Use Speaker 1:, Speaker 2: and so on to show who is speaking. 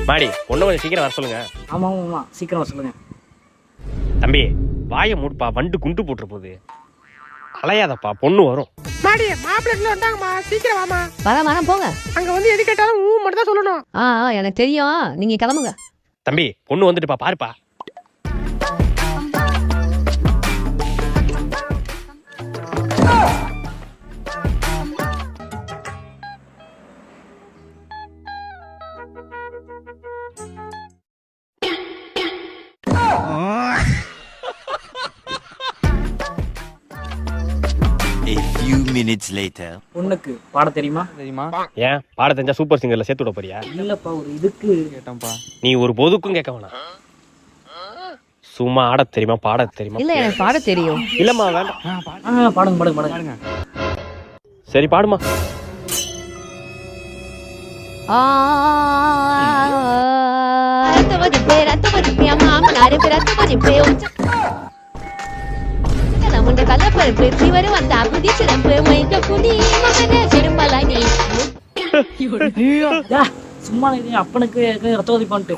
Speaker 1: மாடி பொண்ணு கொஞ்சம் சீக்கிரம் வர சொல்லுங்க.
Speaker 2: ஆமா ஆமா சீக்கிரம் வர சொல்லுங்க.
Speaker 1: தம்பி வாயை மூடுப்பா, வண்டு குண்டு போட்டுற போகுது. அலையாதப்பா, பொண்ணு வரும்.
Speaker 3: மாடி மாப்பிள்ளை வந்தாங்கம்மா, சீக்கிரம் வாமா.
Speaker 4: வரேன் போங்க.
Speaker 3: அங்க வந்து எது கேட்டாலும் ஊ மட்டும் தான் சொல்லணும்.
Speaker 4: எனக்கு தெரியும், நீங்க கிளம்புங்க.
Speaker 1: தம்பி பொண்ணு வந்துட்டுப்பா, பாருப்பா.
Speaker 5: A few minutes later.
Speaker 2: பொண்ணுக்கு பாட தெரியுமா?
Speaker 1: ஏன் பாட தெரிஞ்சா சூப்பர் சிங்கர்ல சேர்த்து விட போறியா?
Speaker 2: இல்லப்பா ஒரு இதுக்கு கேட்டேன்ப்பா.
Speaker 1: நீ ஒரு பொதுக்கும் கேட்க வேணாம். சும்மா ஆட தெரியுமா, பாட தெரியுமா?
Speaker 4: இல்ல எனக்கு பாட தெரியும்.
Speaker 1: இல்லம்மா வேண்டாம்.
Speaker 2: பாடுங்க.
Speaker 1: சரி பாடுமா.
Speaker 2: சும்மா அப்பனுக்கு ரத்தவதி பண்ணிட்டு